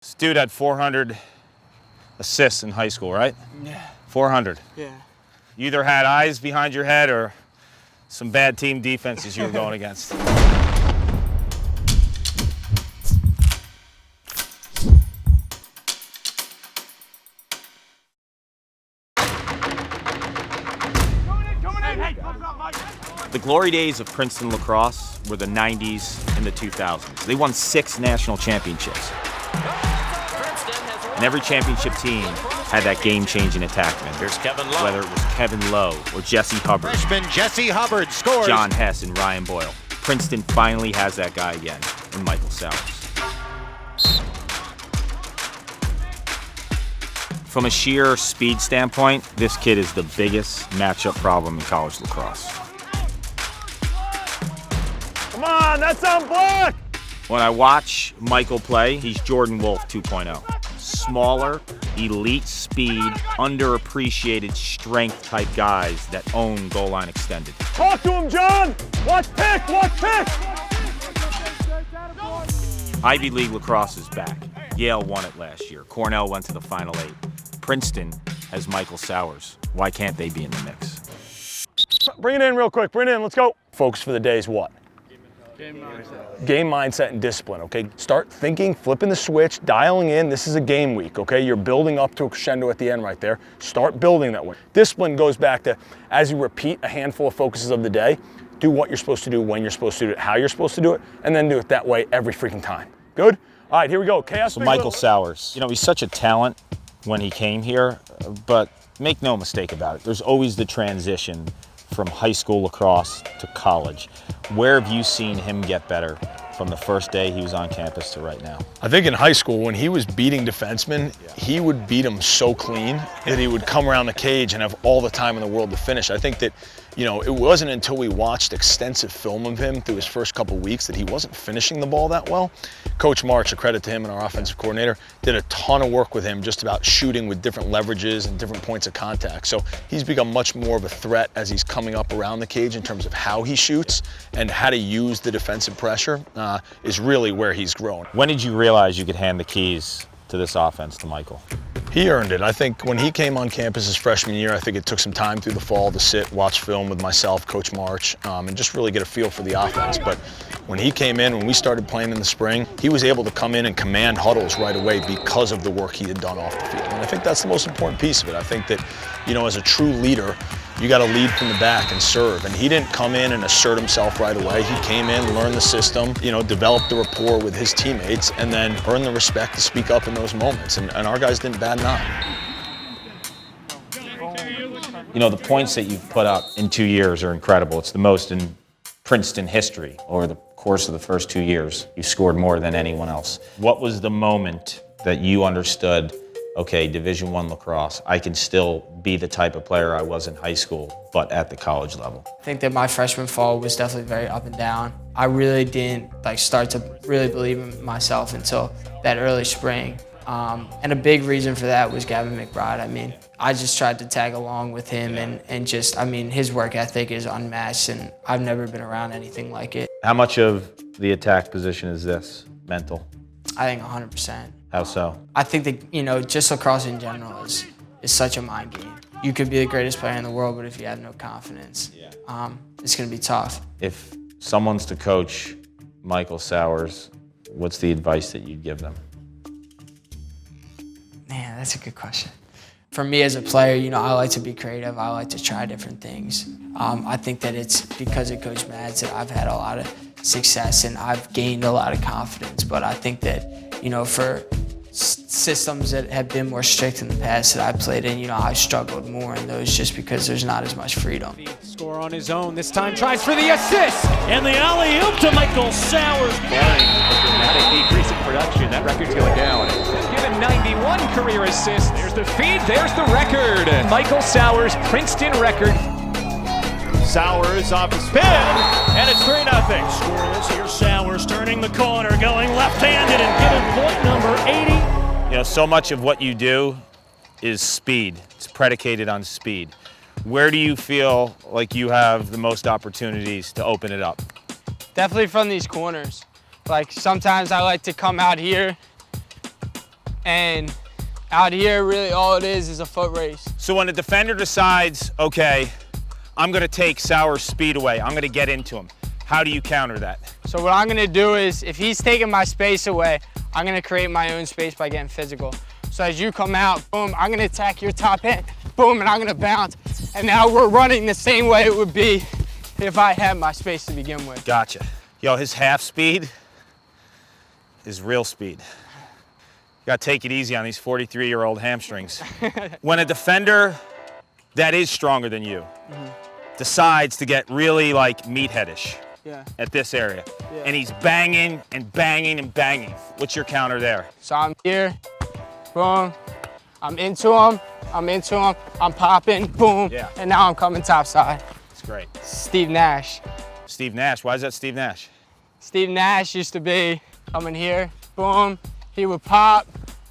This dude had 400 assists in high school, right? Yeah. 400. Yeah. You either had eyes behind your head or some bad team defenses you were going against. The glory days of Princeton lacrosse were the 90s and the 2000s. They won 6 national championships. And every championship team had that game-changing attackman. Here's Kevin Lowe. Whether it was Kevin Lowe or Jesse Hubbard. Freshman Jesse Hubbard scores. John Hess and Ryan Boyle. Princeton finally has that guy again in Michael Sowers. From a sheer speed standpoint, this kid is the biggest matchup problem in college lacrosse. Come on, that's on block! When I watch Michael play, he's Jordan Wolf 2.0. Smaller, elite speed, underappreciated strength type guys that own goal line extended. Talk to him, John! Watch pick, watch pick! Ivy League lacrosse is back. Yale won it last year. Cornell went to the Final 8. Princeton has Michael Sowers. Why can't they be in the mix? Bring it in real quick, bring it in, let's go. Focus for the day is what? Game mindset and discipline, okay? Start thinking, flipping the switch, dialing in. This is a game week, okay? You're building up to a crescendo at the end right there. Start building that way. Discipline goes back to, as you repeat a handful of focuses of the day, do what you're supposed to do, when you're supposed to do it, how you're supposed to do it, and then do it that way every freaking time. Good? All right, here we go. Chaos. So Michael Sowers, you know, he's such a talent when he came here, but make no mistake about it, there's always the transition from high school lacrosse to college. Where have you seen him get better from the first day he was on campus to right now? I think in high school, when he was beating defensemen, he would beat them so clean that he would come around the cage and have all the time in the world to finish. I think that, you know, it wasn't until we watched extensive film of him through his first couple weeks that he wasn't finishing the ball that well. Coach March, a credit to him and our offensive coordinator, did a ton of work with him just about shooting with different leverages and different points of contact. So he's become much more of a threat as he's coming up around the cage in terms of how he shoots and how to use the defensive pressure is really where he's grown. When did you realize you could hand the keys to this offense to Michael? He earned it. I think when he came on campus his freshman year, I think it took some time through the fall to sit, watch film with myself, Coach March, and just really get a feel for the offense. But when he came in, when we started playing in the spring, he was able to come in and command huddles right away because of the work he had done off the field. And I think that's the most important piece of it. I think that, you know, as a true leader, you got to lead from the back and serve. And he didn't come in and assert himself right away. He came in, learned the system, you know, developed the rapport with his teammates, and then earned the respect to speak up in those moments. And our guys didn't bat an eye. You know, the points that you've put up in 2 years are incredible. It's the most in Princeton history. Over the course of the first 2 years, you scored more than anyone else. What was the moment that you understood, okay, Division I lacrosse, I can still be the type of player I was in high school, but at the college level? I think that my freshman fall was definitely very up and down. I really didn't start to really believe in myself until that early spring. And a big reason for that was Gavin McBride. I mean, I just tried to tag along with him and just, I mean, his work ethic is unmatched and I've never been around anything like it. How much of the attack position is this mental? I think 100%. How so? I think that, you know, just lacrosse in general is such a mind game. You could be the greatest player in the world, but if you have no confidence, it's going to be tough. If someone's to coach Michael Sowers, what's the advice that you'd give them? Man, that's a good question. For me as a player, you know, I like to be creative. I like to try different things. I think that it's because of Coach Mads that I've had a lot of success and I've gained a lot of confidence. But I think that, you know, for systems that have been more strict in the past that I played in, you know, I struggled more in those just because there's not as much freedom. Score on his own, this time tries for the assist! And the alley-oop to Michael Sowers. Barring a dramatic decrease in production, that record's going down. He's given 91 career assists. There's the feed, there's the record. Michael Sowers, Princeton record. Sowers off the spin, and it's 3-0. Scoreless here, Sowers turning the corner, going left-handed and given point number 80. You know, so much of what you do is speed. It's predicated on speed. Where do you feel like you have the most opportunities to open it up? Definitely from these corners. Like sometimes I like to come out here And out here, really all it is a foot race. So when a defender decides, okay, I'm gonna take Sowers' speed away, I'm gonna get into him, how do you counter that? So what I'm gonna do is, if he's taking my space away, I'm gonna create my own space by getting physical. So as you come out, boom, I'm gonna attack your top end, boom, and I'm gonna bounce. And now we're running the same way it would be if I had my space to begin with. Gotcha. Yo, his half speed is real speed. You gotta take it easy on these 43-year-old hamstrings. When a defender that is stronger than you decides to get really like meatheadish at this area, and he's banging and banging and banging, what's your counter there? So I'm here, boom, I'm into him, I'm popping, boom, and now I'm coming topside. That's great. Steve Nash. Steve Nash, why is that Steve Nash? Steve Nash used to be coming here, boom, he would pop,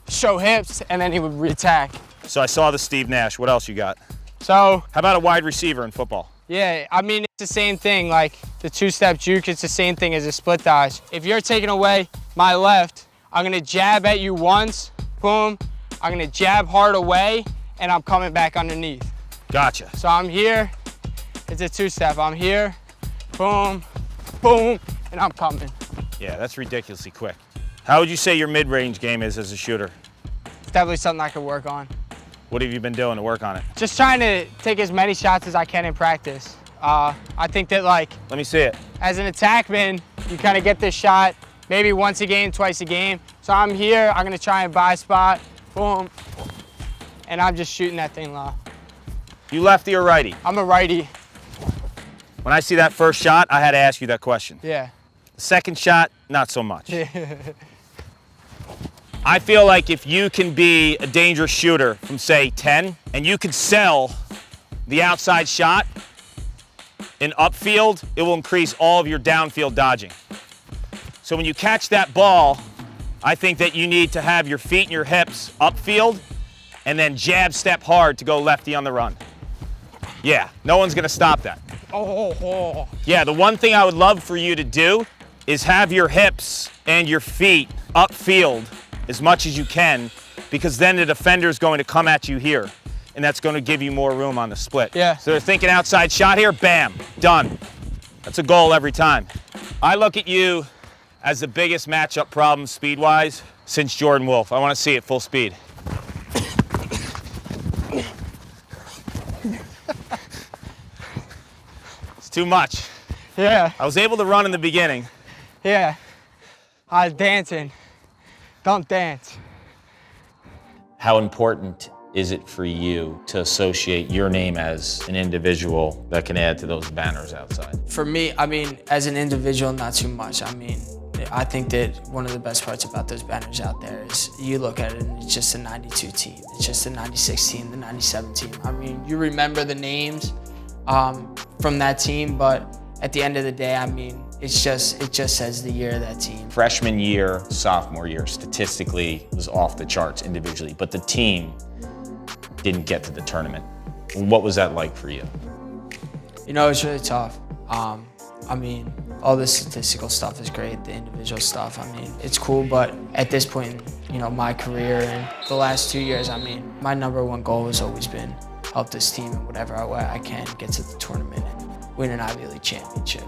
show hips, and then he would re-attack. So I saw the Steve Nash, what else you got? So, how about a wide receiver in football? Yeah, I mean, it's the same thing, like the two-step juke, it's the same thing as a split dodge. If you're taking away my left, I'm gonna jab at you once, boom, I'm gonna jab hard away, and I'm coming back underneath. Gotcha. So I'm here, it's a two-step, I'm here, boom, boom, and I'm coming. Yeah, that's ridiculously quick. How would you say your mid-range game is as a shooter? It's definitely something I could work on. What have you been doing to work on it? Just trying to take as many shots as I can in practice. I think that, like, let me see it. As an attackman, you kind of get this shot maybe once a game, twice a game. So I'm here, I'm gonna try and buy spot, boom, and I'm just shooting that thing low. You lefty or righty? I'm a righty. When I see that first shot, I had to ask you that question. Yeah. The second shot, not so much. I feel like if you can be a dangerous shooter from, say, 10, and you can sell the outside shot in upfield, it will increase all of your downfield dodging. So when you catch that ball, I think that you need to have your feet and your hips upfield and then jab step hard to go lefty on the run. Yeah, no one's gonna stop that. Yeah, the one thing I would love for you to do is have your hips and your feet upfield as much as you can, because then the defender's going to come at you here, and that's going to give you more room on the split. Yeah. So they're thinking outside shot here, bam, done. That's a goal every time. I look at you as the biggest matchup problem speed-wise since Jordan Wolf. I want to see it full speed. It's too much. Yeah. I was able to run in the beginning. Yeah. I was dancing. Don't dance. How important is it for you to associate your name as an individual that can add to those banners outside? For me, I mean, as an individual, not too much. I mean, I think that one of the best parts about those banners out there is you look at it and it's just a 92 team. It's just a 96 team, the 97 team. I mean, you remember the names from that team, but at the end of the day, I mean, it just says the year of that team. Freshman year, sophomore year, statistically was off the charts individually, but the team didn't get to the tournament. What was that like for you? You know, it's really tough. I mean, all the statistical stuff is great, the individual stuff, I mean, it's cool, but at this point, you know, my career and the last 2 years, I mean, my #1 goal has always been help this team in whatever way I can get to the tournament and win an Ivy League championship.